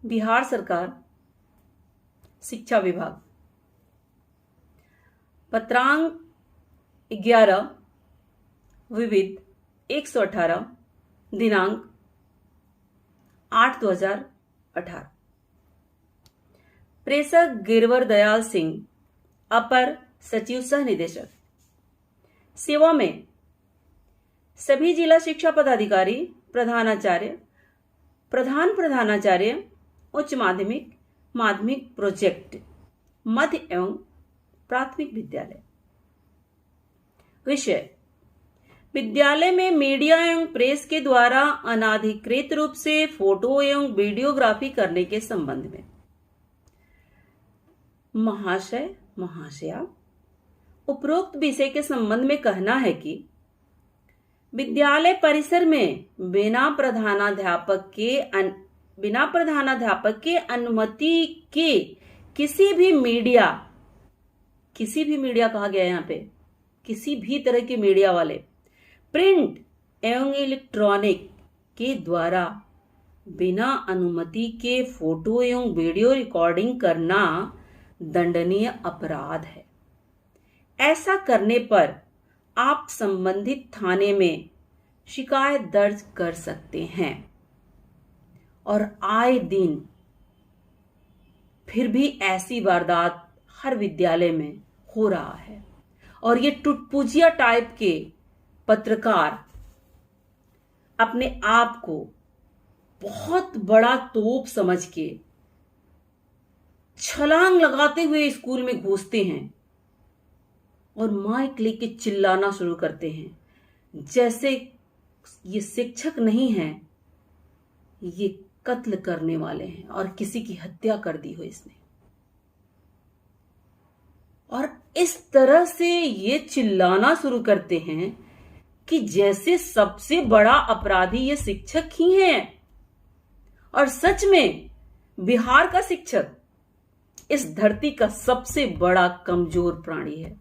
बिहार सरकार शिक्षा विभाग पत्रांक 11 विविध 118 दिनांक 8/2018 प्रेषक गिरवर दयाल सिंह अपर सचिव सह निदेशक सेवा में सभी जिला शिक्षा पदाधिकारी प्रधानाचार्य प्रधान प्रधानाचार्य उच्च माध्यमिक माध्यमिक प्रोजेक्ट मध्य एवं प्राथमिक विद्यालय। विषय विद्यालय में मीडिया एवं प्रेस के द्वारा अनाधिकृत रूप से फोटो एवं वीडियोग्राफी करने के संबंध में। महाशय महाशया, उपरोक्त विषय के संबंध में कहना है कि विद्यालय परिसर में बिना प्रधानाध्यापक के अनुमति के किसी भी मीडिया कहा गया है यहाँ पे, किसी भी तरह के मीडिया वाले प्रिंट एवं इलेक्ट्रॉनिक के द्वारा बिना अनुमति के फोटो एवं वीडियो रिकॉर्डिंग करना दंडनीय अपराध है। ऐसा करने पर आप संबंधित थाने में शिकायत दर्ज कर सकते हैं और आए दिन फिर भी ऐसी वारदात हर विद्यालय में हो रहा है और ये टुटपुजिया टाइप के पत्रकार अपने आप को बहुत बड़ा तोप समझ के छलांग लगाते हुए स्कूल में घुसते हैं और माइक लेके चिल्लाना शुरू करते हैं जैसे ये शिक्षक नहीं है, ये कत्ल करने वाले हैं और किसी की हत्या कर दी हो इसने। और इस तरह से ये चिल्लाना शुरू करते हैं कि जैसे सबसे बड़ा अपराधी ये शिक्षक ही हैं। और सच में बिहार का शिक्षक इस धरती का सबसे बड़ा कमजोर प्राणी है,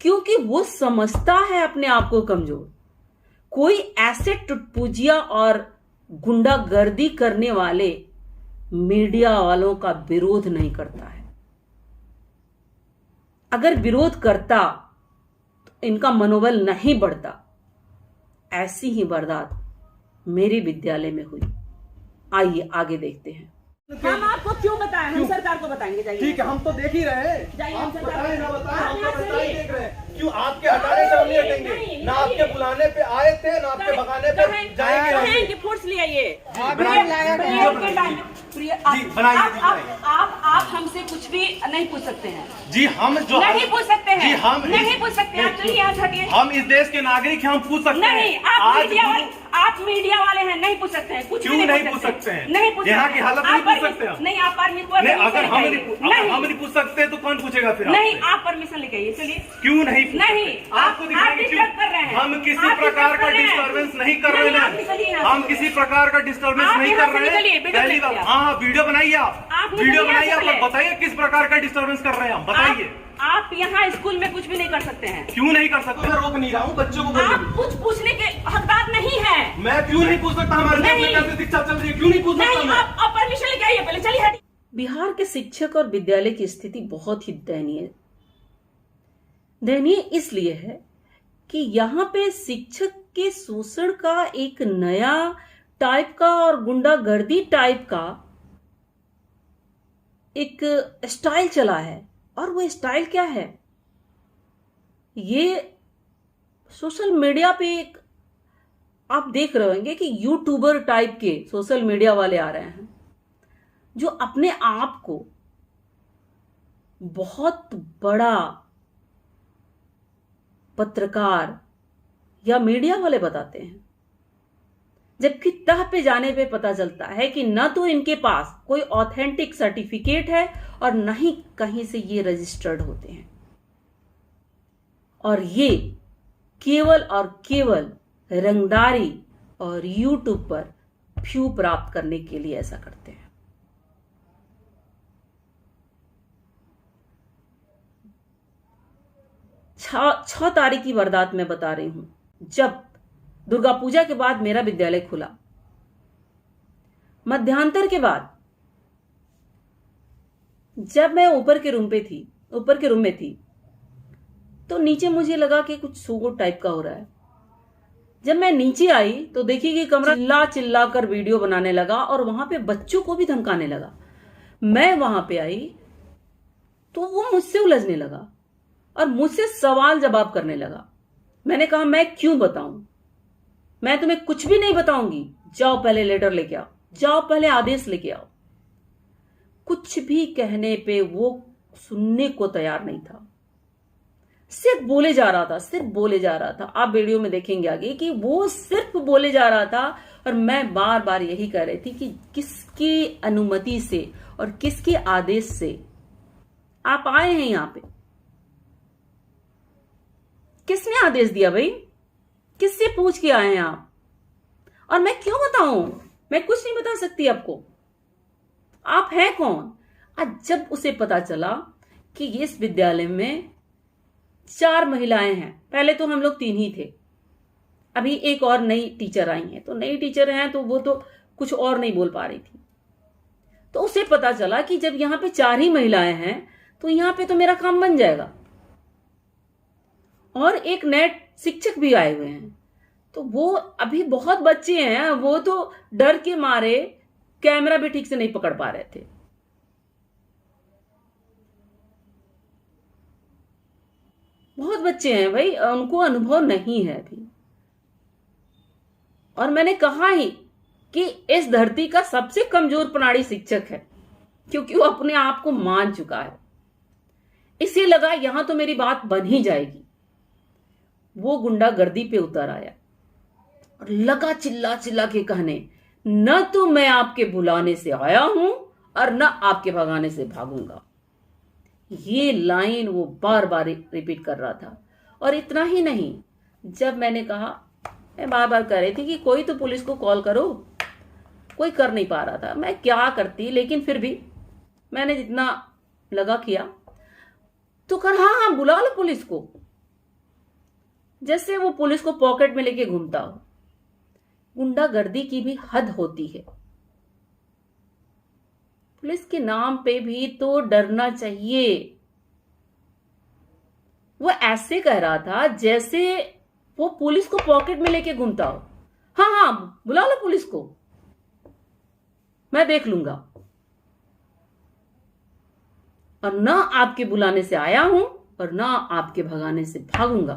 क्योंकि वो समझता है अपने आप को कमजोर। कोई ऐसे टुटपुजिया और गुंडागर्दी करने वाले मीडिया वालों का विरोध नहीं करता है। अगर विरोध करता तो इनका मनोबल नहीं बढ़ता। ऐसी ही वारदात मेरे विद्यालय में हुई। आइए आगे देखते हैं। हम आपको क्यों बताएं? हम सरकार को बताएंगे। जाइए। ठीक है, हम तो देख ही रहे हैं। हम बताएं ना बताएं, हम तो बताएं देख रहे हैं। क्यों आपके हटाने से हम नहीं हटेंगे? ना आपके बुलाने पे आए थे, ना आपके भगाने पे जाएंगे। फोर्स लिया ये आप हमसे कुछ भी नहीं पूछ सकते हैं जी। हम जो नहीं पूछ सकते हैं जी, हम नहीं पूछ सकते। आप चलिए यहाँ से हटिए। हम इस देश के नागरिक हैं, हम पूछ सकते हैं। नहीं, आप मीडिया वाले हैं, नहीं पूछ सकते हैं। कुछ क्यों नहीं पूछ सकते हैं? नहीं पूछ यहाँ की हालत नहीं पूछ सकते नहीं। आप परमिशन नहीं, अगर हम नहीं पूछ सकते तो कौन पूछेगा फिर? नहीं, आप परमिशन लेके आइए। चलिए। क्यों नहीं? नहीं, आपको दिखाएंगे क्यों? हम किसी प्रकार का डिस्टर्बेंस नहीं कर रहे हैं। हम किसी प्रकार का डिस्टर्बेंस नहीं कर रहे हैं। पहली बात, हाँ, वीडियो बनाइए। आप वीडियो बनाइए, आप बताइए किस प्रकार का डिस्टर्बेंस कर रहे हैं। हम बताइए। आप यहाँ स्कूल में कुछ भी नहीं कर सकते हैं। क्यों नहीं कर सकते? मैं रोक नहीं रहा हूँ बच्चों को। आप कुछ पूछने के हकदार नहीं है। मैं क्यों नहीं पूछ सकता? हमारे देश में कैसे शिक्षा चल रही है? क्यों नहीं पूछ सकता मैं? आप परमिशन लेके आइए पहले। चलिए हटिए। बिहार के शिक्षक और विद्यालय की स्थिति बहुत ही दयनीय इसलिए है कि यहाँ पे शिक्षक के शोषण का एक नया टाइप का और गुंडागर्दी टाइप का एक स्टाइल चला है। और वो स्टाइल क्या है? ये सोशल मीडिया पे एक आप देख रहे होंगे कि यूट्यूबर टाइप के सोशल मीडिया वाले आ रहे हैं जो अपने आप को बहुत बड़ा पत्रकार या मीडिया वाले बताते हैं, जबकि तह पे जाने पे पता चलता है कि न तो इनके पास कोई ऑथेंटिक सर्टिफिकेट है और न ही कहीं से ये रजिस्टर्ड होते हैं। और ये केवल और केवल रंगदारी और यूट्यूब पर व्यू प्राप्त करने के लिए ऐसा करते हैं। 6 तारीख की वारदात मैं बता रही हूं। जब दुर्गा पूजा के बाद मेरा विद्यालय खुला, मध्यांतर के बाद जब मैं ऊपर के रूम में थी, तो नीचे मुझे लगा कि कुछ शोर टाइप का हो रहा है। जब मैं नीचे आई तो देखी कि कमरा चिल्ला चिल्ला कर वीडियो बनाने लगा और वहां पे बच्चों को भी धमकाने लगा। मैं वहां पे आई तो वो मुझसे उलझने लगा और मुझसे सवाल जवाब करने लगा। मैंने कहा मैं क्यों बताऊं, मैं तुम्हें कुछ भी नहीं बताऊंगी, जाओ पहले लेटर लेके आओ, जाओ पहले आदेश लेके आओ। कुछ भी कहने पे वो सुनने को तैयार नहीं था, सिर्फ बोले जा रहा था। आप वीडियो में देखेंगे आगे कि वो सिर्फ बोले जा रहा था और मैं बार बार यही कह रही थी कि किसकी अनुमति से और किसके आदेश से आप आए हैं यहां पे, किसने आदेश दिया भाई, किससे पूछ के आए हैं आप? और मैं क्यों बताऊं, मैं कुछ नहीं बता सकती आपको, आप हैं कौन? आज जब उसे पता चला कि इस विद्यालय में 4 महिलाएं हैं, पहले तो हम लोग 3 ही थे, अभी एक और नई टीचर आई हैं, तो नई टीचर हैं तो वो तो कुछ और नहीं बोल पा रही थी। तो उसे पता चला कि जब यहां पे 4 ही महिलाएं हैं तो यहां पे तो मेरा काम बन जाएगा। और एक नए शिक्षक भी आए हुए हैं, तो वो अभी बहुत बच्चे हैं, वो तो डर के मारे कैमरा भी ठीक से नहीं पकड़ पा रहे थे। बहुत बच्चे हैं भाई, उनको अनुभव नहीं है अभी। और मैंने कहा ही कि इस धरती का सबसे कमजोर प्राणी शिक्षक है, क्योंकि वो अपने आप को मान चुका है। इसे लगा यहां तो मेरी बात बन ही जाएगी। वो गुंडागर्दी पे उतर आया और लगा चिल्ला चिल्ला के कहने, न तो मैं आपके बुलाने से आया हूं और न आपके भगाने से भागूंगा। ये लाइन वो बार बार रिपीट कर रहा था। और इतना ही नहीं, जब मैंने कहा, मैं बार बार कह रही थी कि कोई तो पुलिस को कॉल करो, कोई कर नहीं पा रहा था, मैं क्या करती, लेकिन फिर भी मैंने जितना लगा किया। तो कर हाँ बुला लो पुलिस को, जैसे वो पुलिस को पॉकेट में लेके घूमता हो। गुंडागर्दी की भी हद होती है, पुलिस के नाम पे भी तो डरना चाहिए। वो ऐसे कह रहा था जैसे वो पुलिस को पॉकेट में लेके घूमता हो। हाँ बुला लो पुलिस को, मैं देख लूंगा, और ना आपके बुलाने से आया हूं और ना आपके भगाने से भागूंगा।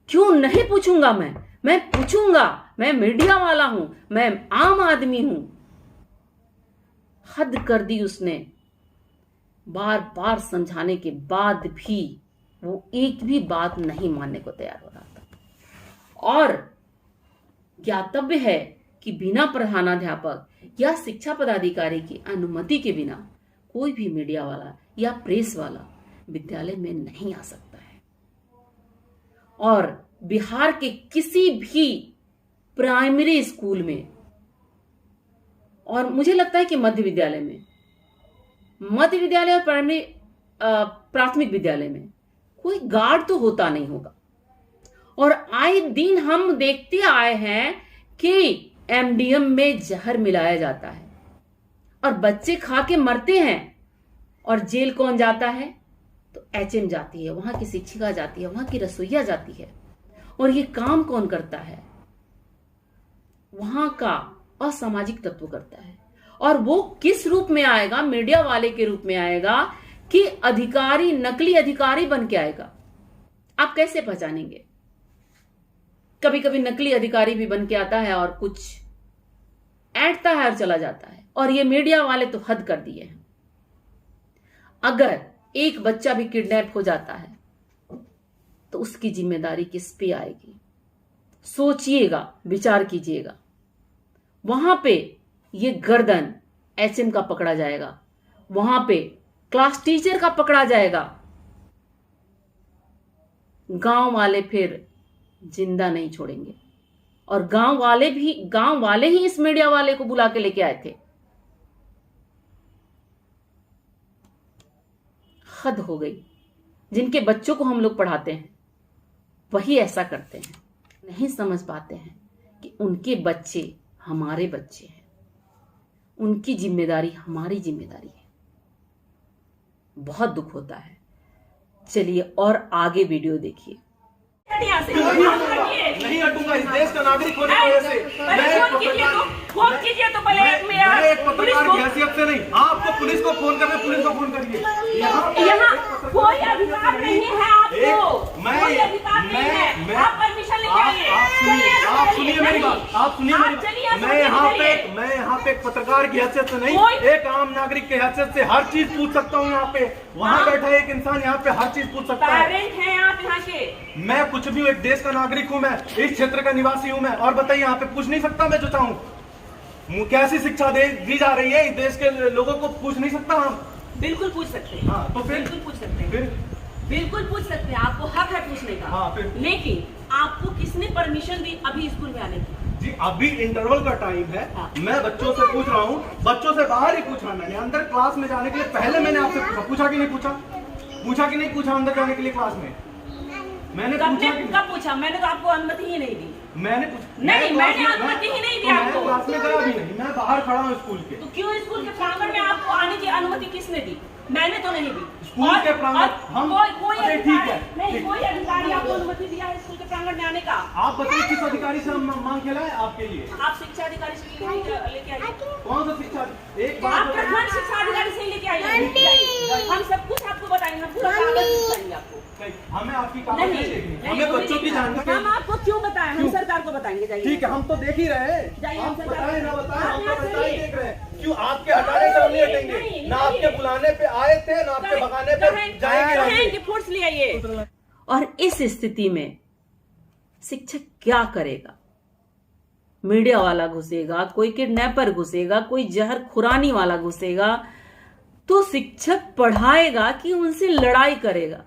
क्यों नहीं पूछूंगा, मैं पूछूंगा, मैं मीडिया वाला हूं, मैं आम आदमी हूं। हद कर दी उसने। बार बार समझाने के बाद भी वो एक भी बात नहीं मानने को तैयार हो रहा था। और ज्ञातव्य है कि बिना प्रधानाध्यापक या शिक्षा पदाधिकारी की अनुमति के बिना कोई भी मीडिया वाला या प्रेस वाला विद्यालय में नहीं आ सकता है। और बिहार के किसी भी प्राइमरी स्कूल में, और मुझे लगता है कि मध्य विद्यालय और प्राथमिक विद्यालय में कोई गार्ड तो होता नहीं होगा। और आए दिन हम देखते आए हैं कि एमडीएम में जहर मिलाया जाता है और बच्चे खा के मरते हैं। और जेल कौन जाता है? तो एचएम जाती है, वहां की शिक्षिका जाती है, वहां की रसोइया जाती है। और ये काम कौन करता है? वहां का असामाजिक तत्व करता है। और वो किस रूप में आएगा? मीडिया वाले के रूप में आएगा कि अधिकारी, नकली अधिकारी बन के आएगा। आप कैसे पहचानेंगे? कभी कभी नकली अधिकारी भी बन के आता है और कुछ ऐंठता है और चला जाता है। और ये मीडिया वाले तो हद कर दिए हैं। अगर एक बच्चा भी किडनैप हो जाता है तो उसकी जिम्मेदारी किस पे आएगी? सोचिएगा, विचार कीजिएगा। वहां पे ये गर्दन एचएम का पकड़ा जाएगा, वहां पे क्लास टीचर का पकड़ा जाएगा। गांव वाले फिर जिंदा नहीं छोड़ेंगे। और गांव वाले ही इस मीडिया वाले को बुला के लेके आए थे। हद हो गई। जिनके बच्चों को हम लोग पढ़ाते हैं वही ऐसा करते हैं। नहीं समझ पाते हैं कि उनके बच्चे हमारे बच्चे हैं। उनकी जिम्मेदारी हमारी जिम्मेदारी है। बहुत दुख होता है। चलिए और आगे वीडियो देखिए। नहीं हटूंगा इस देश का नागरिक होने की वजह से। मैं एक पत्रकार की हैसियत से नहीं, आपको पुलिस को फोन करना, पुलिस को फोन करिए। यहाँ कोई अधिकार नहीं है आपको, कोई अधिकार नहीं है। आप परमिशन लेके आइए। आप सुनिए मेरी बात, आप सुनिए मेरी बात। मैं यहाँ पे एक पत्रकार की हैसियत से नहीं, एक आम नागरिक की हैसियत से हर चीज पूछ सकता हूँ। यहाँ पे वहाँ बैठा एक इंसान यहाँ पे हर चीज पूछ सकता है। पेरेंट हैं आप यहाँ के। मैं कुछ भी हूँ, एक देश का नागरिक हूँ, मैं इस क्षेत्र का निवासी हूँ मैं। और बताइए, यहाँ पे पूछ नहीं सकता मैं जो चाहूँ? कैसी शिक्षा दी जा रही है इस देश के लोगों को, पूछ नहीं सकता हम? बिल्कुल पूछ सकते हैं। हाँ, तो फिर बिल्कुल पूछ सकते हैं, बिल्कुल पूछ सकते हैं। आपको हक है पूछने का। हाँ, फिर लेकिन आपको किसने परमिशन दी अभी स्कूल में आने की? जी अभी इंटरवल का टाइम है। हाँ। मैं बच्चों से पूछ रहा हूँ, बच्चों से बाहर ही पूछा मैंने। अंदर क्लास में जाने के लिए पहले मैंने आपसे पूछा कि नहीं पूछा? पूछा कि नहीं पूछा अंदर जाने के लिए क्लास में? मैंने पूछा कि कब पूछा? मैंने तो आपको अनुमति ही नहीं दी। मैंने पूछा नहीं, मैंने अनुमति ही नहीं दी आपको। मैं क्लास में गया भी नहीं, मैं बाहर खड़ा हूँ स्कूल के। तो क्यों स्कूल के प्रांगण में आपको आने की अनुमति किसने दी? मैंने तो नहीं दी। स्कूल के प्रांगण हम कोई अरे ठीक है, नहीं, कोई अधिकारी आपको अनुमति दिया है स्कूल के प्रांगण में आने का? आप बताइए किस अधिकारी से हम मांग के लाए आपके लिए? आप शिक्षा अधिकारी से लेके आइए। कौन सा शिक्षा? एक आप बात प्रधान शिक्षा अधिकारी से लेके आइए। हम सब कुछ आपको बताएंगे, पूरा कागज दिखाएंगे आपको। हमें आपकी कागज, हमें बच्चों की जानकारी। हम आपको क्यों बताएं? हम सरकार को बताएंगे। जाइए। ठीक है, हम तो देख ही रहे हैं। आप बताएं ना बताएं, हम तो बताएं देख रहे हैं। क्यों आपके हटाने से हम नहीं हटेंगे? ना आपके बुलाने पे आए थे, ना आपके भगाने पे जाएंगे। फोर्स ले आइए। और इस स्थिति में शिक्षक क्या करेगा? मीडिया वाला घुसेगा, कोई किडनैपर घुसेगा, कोई जहर खुरानी वाला घुसेगा, तो शिक्षक पढ़ाएगा कि उनसे लड़ाई करेगा?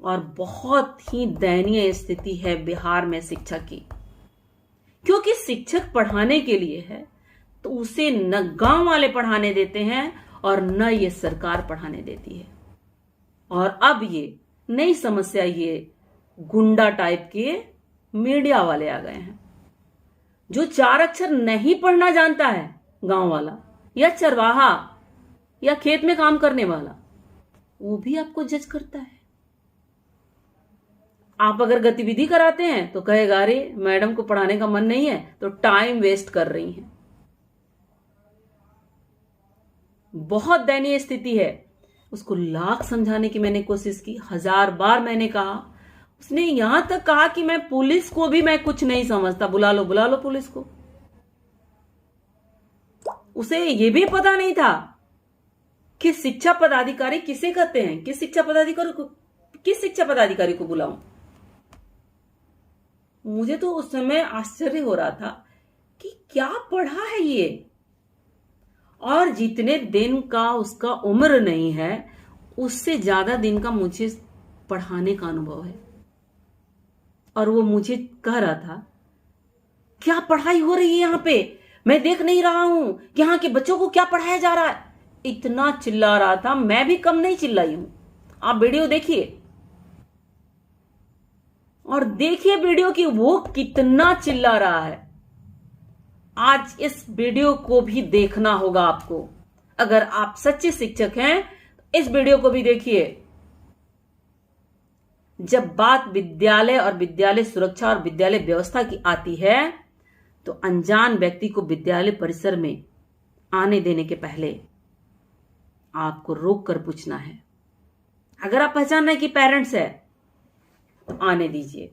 और बहुत ही दयनीय स्थिति है बिहार में शिक्षा की, क्योंकि शिक्षक पढ़ाने के लिए है तो उसे न गांव वाले पढ़ाने देते हैं और न ये सरकार पढ़ाने देती है। और अब ये नई समस्या, ये गुंडा टाइप के मीडिया वाले आ गए हैं, जो 4 अक्षर नहीं पढ़ना जानता है गांव वाला या चरवाहा या खेत में काम करने वाला, वो भी आपको जज करता है। आप अगर गतिविधि कराते हैं तो कहेगा अरे मैडम को पढ़ाने का मन नहीं है तो टाइम वेस्ट कर रही हैं। बहुत दयनीय स्थिति है। उसको लाख समझाने की मैंने कोशिश की, 1000 बार मैंने कहा। उसने यहां तक कहा कि मैं पुलिस को भी मैं कुछ नहीं समझता, बुला लो पुलिस को। उसे ये भी पता नहीं था कि शिक्षा पदाधिकारी किसे कहते हैं, किस शिक्षा पदाधिकारी को बुलाऊं। मुझे तो उस समय आश्चर्य हो रहा था कि क्या पढ़ा है ये, और जितने दिन का उसका उम्र नहीं है उससे ज्यादा दिन का मुझे पढ़ाने का अनुभव है। और वो मुझे कह रहा था क्या पढ़ाई हो रही है यहाँ पे, मैं देख नहीं रहा हूं कि यहाँ के बच्चों को क्या पढ़ाया जा रहा है। इतना चिल्ला रहा था, मैं भी कम नहीं चिल्लाई हूं। आप वीडियो देखिए और देखिए वीडियो की वो कितना चिल्ला रहा है। आज इस वीडियो को भी देखना होगा आपको। अगर आप सच्चे शिक्षक हैं तो इस वीडियो को भी देखिए। जब बात विद्यालय और विद्यालय सुरक्षा और विद्यालय व्यवस्था की आती है तो अनजान व्यक्ति को विद्यालय परिसर में आने देने के पहले आपको रोक कर पूछना है। अगर आप पहचान रहे कि पेरेंट्स है तो आने दीजिए,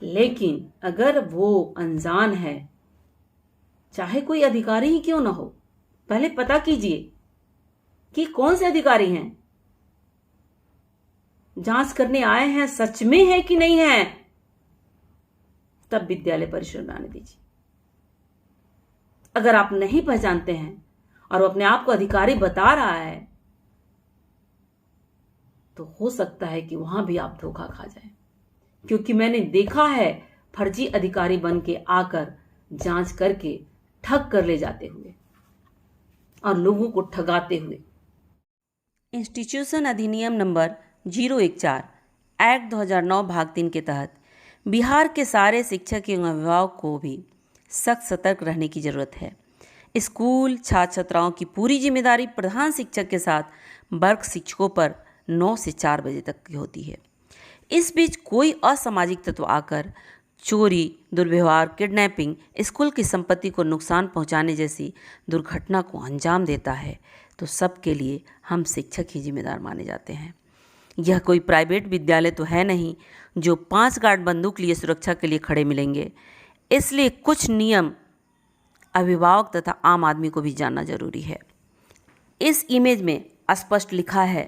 लेकिन अगर वो अनजान है, चाहे कोई अधिकारी ही क्यों ना हो, पहले पता कीजिए कि कौन से अधिकारी हैं, जांच करने आए हैं, सच में है कि नहीं है, तब विद्यालय परिसर में आने दीजिए। अगर आप नहीं पहचानते हैं और वो अपने आप को अधिकारी बता रहा है तो हो सकता है कि वहां भी आप धोखा खा जाएं, क्योंकि मैंने देखा है फर्जी अधिकारी बन के आकर जांच करके ठग कर ले जाते हुए और लोगों को ठगाते हुए। इंस्टीट्यूशन अधिनियम नंबर 014 एक्ट 2009 भाग 3 के तहत बिहार के सारे शिक्षक एवं अभिभावक को भी सख्त सतर्क रहने की ज़रूरत है। स्कूल छात्र छात्राओं की पूरी जिम्मेदारी प्रधान शिक्षक के साथ वर्ग शिक्षकों पर 9 से 4 बजे तक की होती है। इस बीच कोई असामाजिक तत्व आकर चोरी, दुर्व्यवहार, किडनैपिंग, स्कूल की संपत्ति को नुकसान पहुंचाने जैसी दुर्घटना को अंजाम देता है तो सबके लिए हम शिक्षक ही जिम्मेदार माने जाते हैं। यह कोई प्राइवेट विद्यालय तो है नहीं जो 5 गार्ड बंदूक लिए सुरक्षा के लिए खड़े मिलेंगे। इसलिए कुछ नियम अभिभावक तथा आम आदमी को भी जानना जरूरी है। इस इमेज में स्पष्ट लिखा है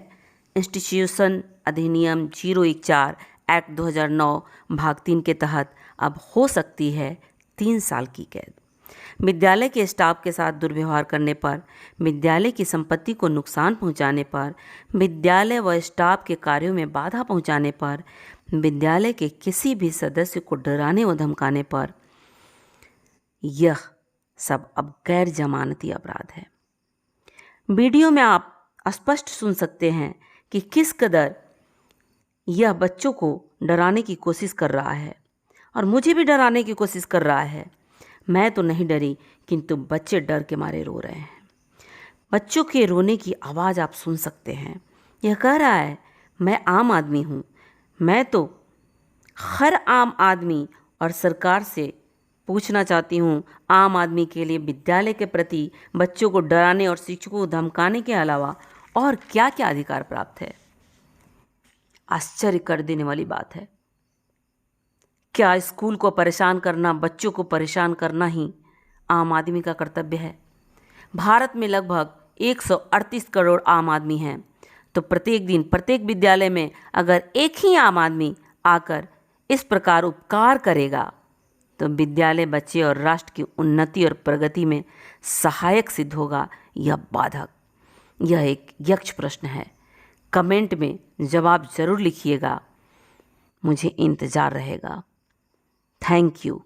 इंस्टीट्यूशन अधिनियम 014 एक्ट 2009 भाग 3 के तहत अब हो सकती है 3 साल की कैद। विद्यालय के स्टाफ के साथ दुर्व्यवहार करने पर, विद्यालय की संपत्ति को नुकसान पहुंचाने पर, विद्यालय व स्टाफ के कार्यों में बाधा पहुंचाने पर, विद्यालय के किसी भी सदस्य को डराने व धमकाने पर, यह सब अब गैर जमानती अपराध है। वीडियो में आप स्पष्ट सुन सकते हैं कि किस कदर यह बच्चों को डराने की कोशिश कर रहा है और मुझे भी डराने की कोशिश कर रहा है। मैं तो नहीं डरी, किंतु बच्चे डर के मारे रो रहे हैं। बच्चों के रोने की आवाज़ आप सुन सकते हैं। यह कह रहा है मैं आम आदमी हूँ, मैं तो हर आम आदमी और सरकार से पूछना चाहती हूँ, आम आदमी के लिए विद्यालय के प्रति बच्चों को डराने और शिक्षकों को धमकाने के अलावा और क्या क्या अधिकार प्राप्त है। आश्चर्य कर देने वाली बात है। क्या स्कूल को परेशान करना, बच्चों को परेशान करना ही आम आदमी का कर्तव्य है? भारत में लगभग 138 करोड़ आम आदमी हैं, तो प्रत्येक दिन प्रत्येक विद्यालय में अगर एक ही आम आदमी आकर इस प्रकार उपकार करेगा तो विद्यालय बच्चे और राष्ट्र की उन्नति और प्रगति में सहायक सिद्ध होगा या बाधक? यह एक यक्ष प्रश्न है। कमेंट में जवाब जरूर लिखिएगा, मुझे इंतजार रहेगा। Thank you.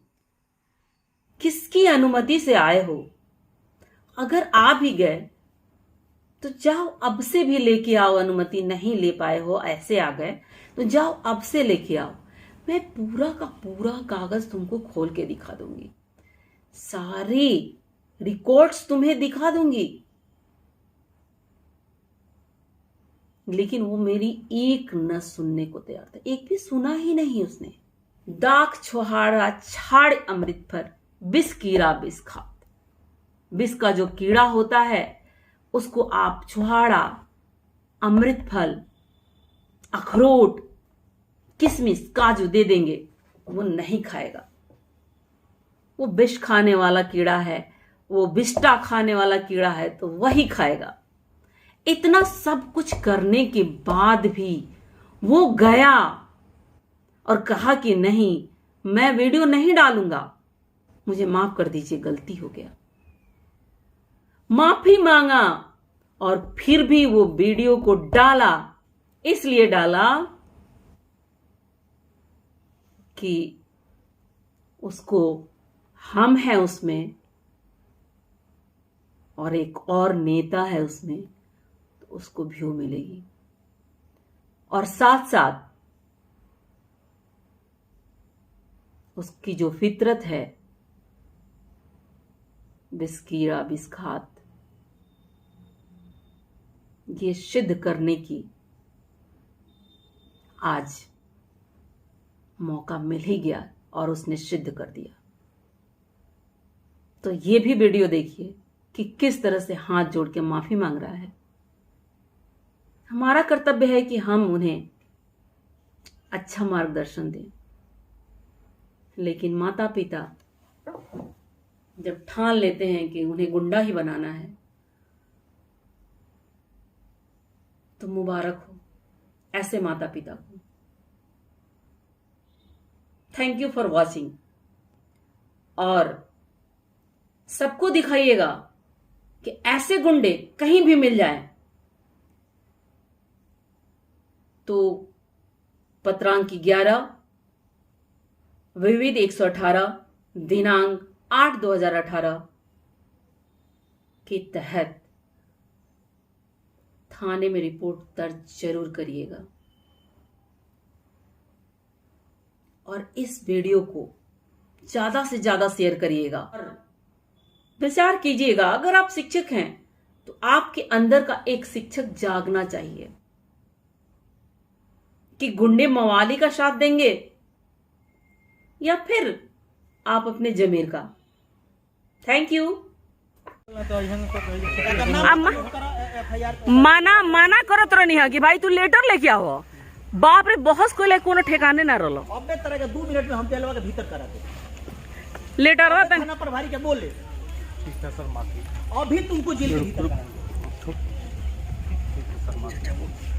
किसकी अनुमति से आए हो? अगर आ भी गए तो जाओ अब से भी लेके आओ। अनुमति नहीं ले पाए हो, ऐसे आ गए तो जाओ अब से लेके आओ। मैं पूरा का पूरा कागज तुमको खोल के दिखा दूंगी, सारे रिकॉर्ड्स तुम्हें दिखा दूंगी, लेकिन वो मेरी एक न सुनने को तैयार था। एक भी सुना ही नहीं उसने। दाख छुहाड़ा छाड़ अमृत फल, बिस कीड़ा बिस खात। बिस का जो कीड़ा होता है उसको आप छुहाड़ा, अमृत फल, अखरोट, किशमिश, काजू दे देंगे, वो नहीं खाएगा। वो विष खाने वाला कीड़ा है, वो विष्टा खाने वाला कीड़ा है, तो वही खाएगा। इतना सब कुछ करने के बाद भी वो गया और कहा कि नहीं, मैं वीडियो नहीं डालूंगा, मुझे माफ कर दीजिए, गलती हो गया। माफी मांगा और फिर भी वो वीडियो को डाला। इसलिए डाला कि उसको हम हैं उसमें और एक और नेता है उसमें, तो उसको व्यू मिलेगी। और साथ साथ उसकी जो फितरत है, बिस्कीरा बिस्खात, ये सिद्ध करने की आज मौका मिल ही गया और उसने सिद्ध कर दिया। तो ये भी वीडियो देखिए कि किस तरह से हाथ जोड़ के माफी मांग रहा है। हमारा कर्तव्य है कि हम उन्हें अच्छा मार्गदर्शन दें, लेकिन माता पिता जब ठान लेते हैं कि उन्हें गुंडा ही बनाना है, तो मुबारक हो ऐसे माता पिता को। Thank you for watching. और सबको दिखाइएगा कि ऐसे गुंडे कहीं भी मिल जाएं तो पत्रांक 11 विविध 118 दिनांक 8/2018 के तहत थाने में रिपोर्ट दर्ज जरूर करिएगा। और इस वीडियो को ज्यादा से ज्यादा शेयर करिएगा और विचार कीजिएगा। अगर आप शिक्षक हैं तो आपके अंदर का एक शिक्षक जागना चाहिए कि गुंडे मवाली का साथ देंगे या फिर आप अपने जमीर का। Thank you. माना करत रहनी है कि भाई तू लेटर लेके आओ। बाप रे, बहस को ले कोनो ठिकाने ना रहलो। अबे तरह के 2 मिनट में हम जेलवा के भीतर करा दे। लेटर रहता थाना प्रभारी के बोले ठीक है सर, माफी। अभी तुमको जेल के भीतर करा देंगे। ठीक है सर, माफी।